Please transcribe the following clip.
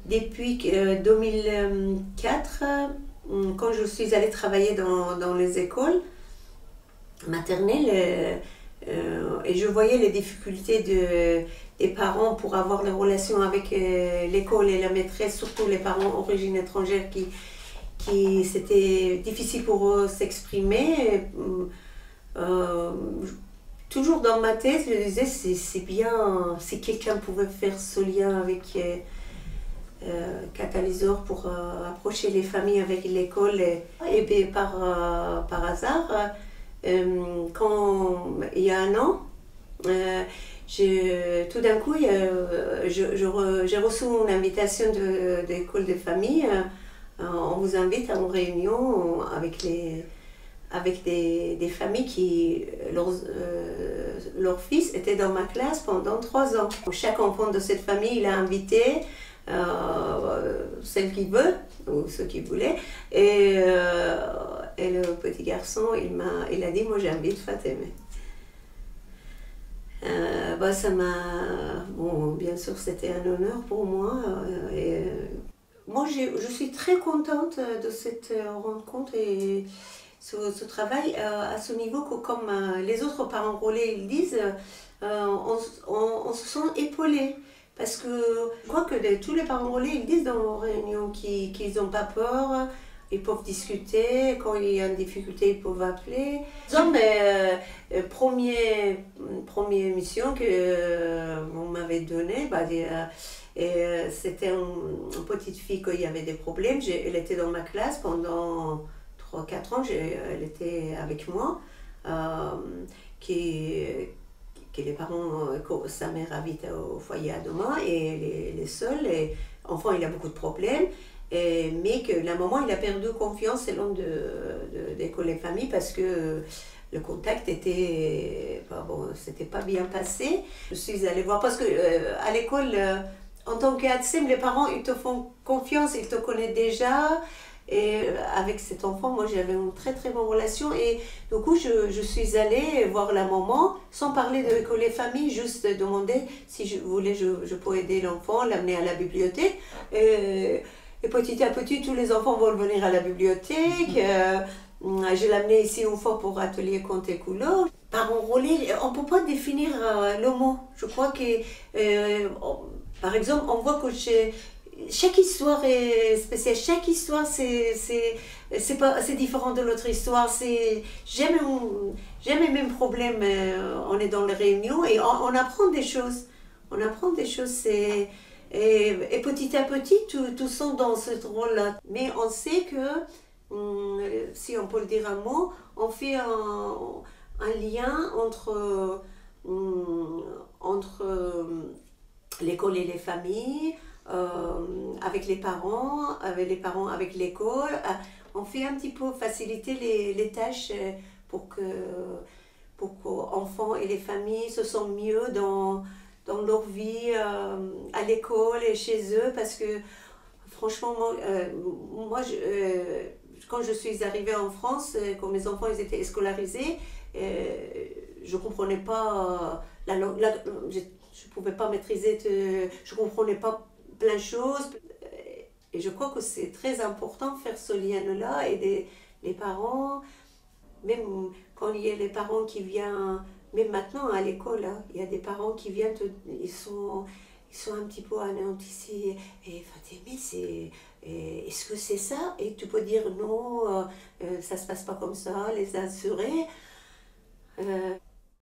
depuis 2004, quand je suis allée travailler dans les écoles maternelles, et je voyais les difficultés des parents pour avoir des relations avec l'école et la maîtresse, surtout les parents d'origine étrangère qui c'était difficile pour eux s'exprimer. Toujours dans ma tête, je disais c'est bien si quelqu'un pouvait faire ce lien avec Catalyseur pour approcher les familles avec l'école. Et puis par hasard, quand il y a un an, tout d'un coup, j'ai reçu une invitation d'école de famille. On vous invite à une réunion avec des familles qui, leur fils était dans ma classe pendant 3 ans. Chaque enfant de cette famille, il a invité celle qu'il veut, ou ceux qui voulaient. Et le petit garçon, il a dit, moi j'invite Fatemeh. Ça m'a... Bon, bien sûr, c'était un honneur pour moi. Moi, je suis très contente de cette rencontre et ce travail à ce niveau que, comme les autres parents relais ils disent, on se sent épaulés. Parce que je crois que tous les parents relais ils disent dans nos réunions qu'ils n'ont pas peur, ils peuvent discuter, quand il y a une difficulté ils peuvent appeler. Première mission que on m'avait donnée, c'était une petite fille qu'il y avait des problèmes. Elle était dans ma classe pendant 3-4 ans, elle était avec moi, que les parents, sa mère habite au foyer à Doma et elle est seule, et enfant il a beaucoup de problèmes, mais que la maman il a perdu confiance selon d'école et famille parce que le contact était, c'était pas bien passé. Je suis allée voir parce que à l'école, en tant qu'ATSEM, les parents ils te font confiance, ils te connaissent déjà. Et avec cet enfant, moi j'avais une très très bonne relation et du coup je suis allée voir la maman sans parler de l'école et famille, juste demander si je voulais, je pouvais aider l'enfant, l'amener à la bibliothèque. Et petit à petit, tous les enfants vont venir à la bibliothèque. Je l'ai amené ici une fois pour atelier conte et couleur. Parents relais, on ne peut pas définir le mot. Je crois que, par exemple, on voit que chaque histoire est spéciale, chaque histoire c'est différent de l'autre histoire, c'est jamais le même problème, on est dans les réunions et on apprend des choses, et petit à petit tout sont dans ce rôle-là. Mais on sait que, si on peut le dire un mot, on fait un lien entre l'école et les familles, avec les parents avec l'école. On fait un petit peu faciliter les tâches pour que enfants et les familles se sentent mieux dans leur vie à l'école et chez eux, parce que franchement moi quand je suis arrivée en France, quand mes enfants ils étaient scolarisés, je ne comprenais pas la langue, je ne pouvais pas maîtriser, je ne comprenais pas plein de choses. Et je crois que c'est très important de faire ce lien-là, aider les parents, même quand il y a les parents qui viennent, même maintenant à l'école, hein, il y a des parents qui viennent, ils sont un petit peu anéantis. Et Fatemeh, est-ce que c'est ça? Et tu peux dire non, ça se passe pas comme ça, les assurés.